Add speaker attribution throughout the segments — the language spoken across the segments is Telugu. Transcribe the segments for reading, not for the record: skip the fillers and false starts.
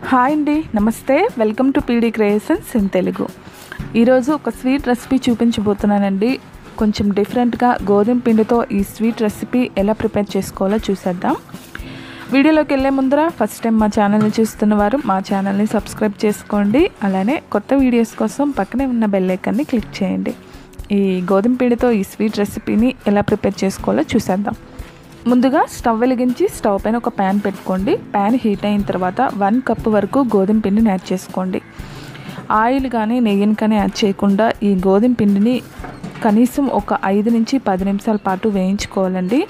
Speaker 1: హాయ్ అండి, నమస్తే. Welcome to PD creations in Telugu. ఈరోజు ఒక స్వీట్ రెసిపీ చూపించబోతున్నానండి. కొంచెం డిఫరెంట్గా గోధుమ పిండితో ఈ స్వీట్ రెసిపీ ఎలా ప్రిపేర్ చేసుకోవాలో చూసేద్దాం. వీడియోలోకి వెళ్ళే ముందర ఫస్ట్ టైం మా ఛానల్ని చూస్తున్న వారు మా ఛానల్ని సబ్స్క్రైబ్ చేసుకోండి. అలానే కొత్త వీడియోస్ కోసం పక్కనే ఉన్న బెల్ ఐకాన్ని క్లిక్ చేయండి. ఈ గోధుమ పిండితో ఈ స్వీట్ రెసిపీని ఎలా ప్రిపేర్ చేసుకోవాలో చూసేద్దాం. ముందుగా స్టవ్ వెలిగించి స్టవ్ పైన ఒక ప్యాన్ పెట్టుకోండి. ప్యాన్ హీట్ అయిన తర్వాత 1 కప్ వరకు గోధుమ పిండిని యాడ్ చేసుకోండి. ఆయిల్ కానీ నెయ్యిని కానీ యాడ్ చేయకుండా ఈ గోధుమ పిండిని కనీసం ఒక 5 నుంచి 10 నిమిషాల పాటు వేయించుకోవాలండి.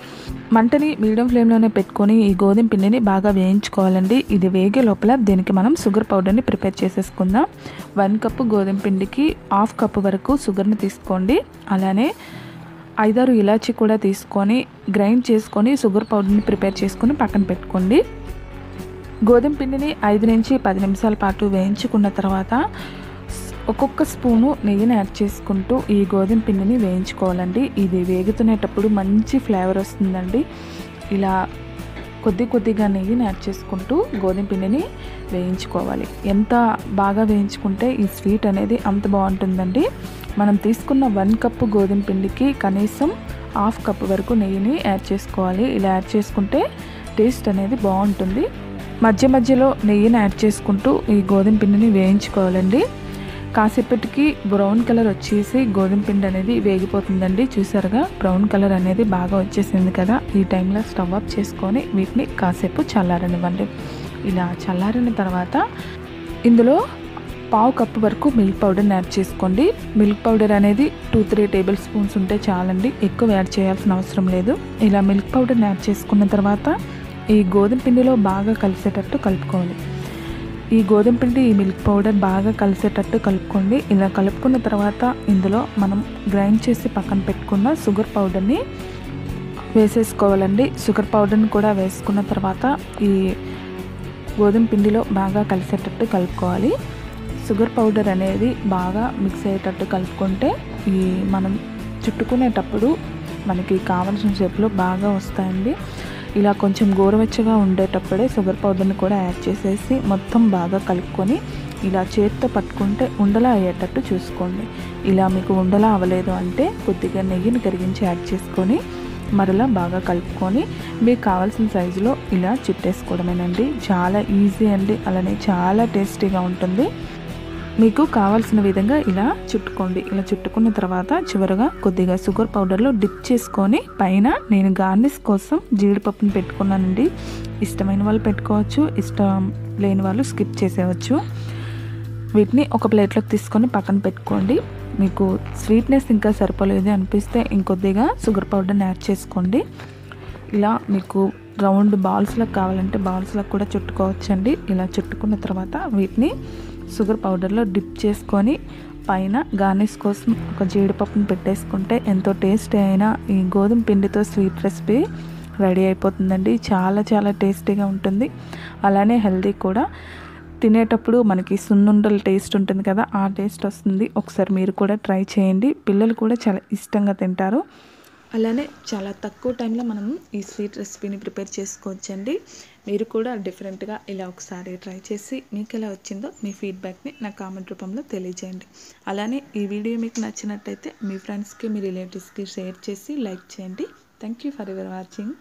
Speaker 1: మంటని మీడియం ఫ్లేమ్లోనే పెట్టుకొని ఈ గోధుమ పిండిని బాగా వేయించుకోవాలండి. ఇది వేగే లోపల దీనికి మనం షుగర్ పౌడర్ని ప్రిపేర్ చేసేసుకుందాం. 1 కప్పు గోధుమ పిండికి 1/2 కప్పు వరకు షుగర్ని తీసుకోండి. అలానే 5-6 ఇలాచీ కూడా తీసుకొని గ్రైండ్ చేసుకొని షుగర్ పౌడర్ని ప్రిపేర్ చేసుకొని పక్కన పెట్టుకోండి. గోధుమ పిండిని 5 నుంచి 10 నిమిషాల పాటు వేయించుకున్న తర్వాత ఒక్కొక్క స్పూను నెయ్యిని యాడ్ చేసుకుంటూ ఈ గోధుమ పిండిని వేయించుకోవాలండి. ఇది వేగుతునేటప్పుడు మంచి ఫ్లేవర్ వస్తుందండి. ఇలా కొద్దిగా నెయ్యిని యాడ్ చేసుకుంటూ గోధుమ పిండిని వేయించుకోవాలి. ఎంత బాగా వేయించుకుంటే ఈ స్వీట్ అనేది అంత బాగుంటుందండి. మనం తీసుకున్న 1 కప్పు గోధుమ పిండికి కనీసం 1/2 కప్పు వరకు నెయ్యిని యాడ్ చేసుకోవాలి. ఇలా యాడ్ చేసుకుంటే టేస్ట్ అనేది బాగుంటుంది. మధ్యలో నెయ్యిని యాడ్ చేసుకుంటూ ఈ గోధుమ పిండిని వేయించుకోవాలండి. కాసేపటికి బ్రౌన్ కలర్ వచ్చేసి గోధుమ పిండి అనేది వేగిపోతుందండి. చూసారుగా బ్రౌన్ కలర్ అనేది బాగా వచ్చేసింది కదా. ఈ టైంలో స్టవ్ ఆఫ్ చేసుకొని వీటిని కాసేపు చల్లారనివ్వండి. ఇలా చల్లారిన తర్వాత ఇందులో 1/2 కప్పు వరకు మిల్క్ పౌడర్ని యాడ్ చేసుకోండి. మిల్క్ పౌడర్ అనేది 2-3 టేబుల్ స్పూన్స్ ఉంటే చాలండి, ఎక్కువ యాడ్ చేయాల్సిన అవసరం లేదు. ఇలా మిల్క్ పౌడర్ని యాడ్ చేసుకున్న తర్వాత ఈ గోధుమ పిండిలో బాగా కలిసేటట్టు కలుపుకోవాలి. ఈ గోధుమ పిండి ఈ మిల్క్ పౌడర్ బాగా కలిసేటట్టు కలుపుకోండి. ఇలా కలుపుకున్న తర్వాత ఇందులో మనం గ్రైండ్ చేసి పక్కన పెట్టుకున్న షుగర్ పౌడర్ని వేసేసుకోవాలండి. షుగర్ పౌడర్ని కూడా వేసుకున్న తర్వాత ఈ గోధుమ పిండిలో బాగా కలిసేటట్టు కలుపుకోవాలి. షుగర్ పౌడర్ అనేది బాగా మిక్స్ అయ్యేటట్టు కలుపుకుంటే ఈ మనం చుట్టుకునేటప్పుడు మనకి కావలసిన షేప్లో బాగా వస్తాయండి. ఇలా కొంచెం గోరువెచ్చగా ఉండేటప్పుడే షుగర్ పౌడర్ని కూడా యాడ్ చేసేసి మొత్తం బాగా కలుపుకొని ఇలా చేతితో పట్టుకుంటే ఉండలా అయ్యేటట్టు చూసుకోండి. ఇలా మీకు ఉండలా అవ్వలేదు అంటే కొద్దిగా నెయ్యిని కరిగించి యాడ్ చేసుకొని మరలా బాగా కలుపుకొని మీకు కావాల్సిన సైజులో ఇలా చుట్టేసుకోవడమేనండి. చాలా ఈజీ అండి, అలానే చాలా టేస్టీగా ఉంటుంది. మీకు కావాల్సిన విధంగా ఇలా చుట్టుకోండి. ఇలా చుట్టుకున్న తర్వాత చివరగా కొద్దిగా షుగర్ పౌడర్లో డిప్ చేసుకొని పైన నేను గార్నిష్ కోసం జీడిపప్పుని పెట్టుకున్నానండి. ఇష్టమైన వాళ్ళు పెట్టుకోవచ్చు, ఇష్టం లేని వాళ్ళు స్కిప్ చేసేయచ్చు. వీటిని ఒక ప్లేట్లోకి తీసుకొని పక్కన పెట్టుకోండి. మీకు స్వీట్నెస్ ఇంకా సరిపోలేదు అనిపిస్తే ఇంకొద్దిగా షుగర్ పౌడర్ని యాడ్ చేసుకోండి. ఇలా మీకు రౌండ్ బాల్స్లకు కావాలంటే బాల్స్లకు కూడా చుట్టుకోవచ్చండి. ఇలా చుట్టుకున్న తర్వాత వీటిని షుగర్ పౌడర్లో డిప్ చేసుకొని పైన గార్నిష్ కోసం ఒక జీడిపప్పుని పెట్టేసుకుంటే ఎంతో టేస్టీ అయిన ఈ గోధుమ పిండితో స్వీట్ రెసిపీ రెడీ అయిపోతుందండి. చాలా టేస్టీగా ఉంటుంది, అలానే హెల్తీ కూడా. తినేటప్పుడు మనకి సున్నుండల టేస్ట్ ఉంటుంది కదా, ఆ టేస్ట్ వస్తుంది. ఒకసారి మీరు కూడా ట్రై చేయండి. పిల్లలు కూడా చాలా ఇష్టంగా తింటారు. అలానే చాలా తక్కువ టైంలో మనం ఈ స్వీట్ రెసిపీని ప్రిపేర్ చేసుకోవచ్చండి. మీరు కూడా డిఫరెంట్గా ఇలా ఒకసారి ట్రై చేసి మీకు ఎలా వచ్చిందో మీ ఫీడ్బ్యాక్ని నా కామెంట్ రూపంలో తెలియజేయండి. అలానే ఈ వీడియో మీకు నచ్చినట్టయితే మీ ఫ్రెండ్స్కి మీ రిలేటివ్స్కి షేర్ చేసి లైక్ చేయండి. Thank you for your watching.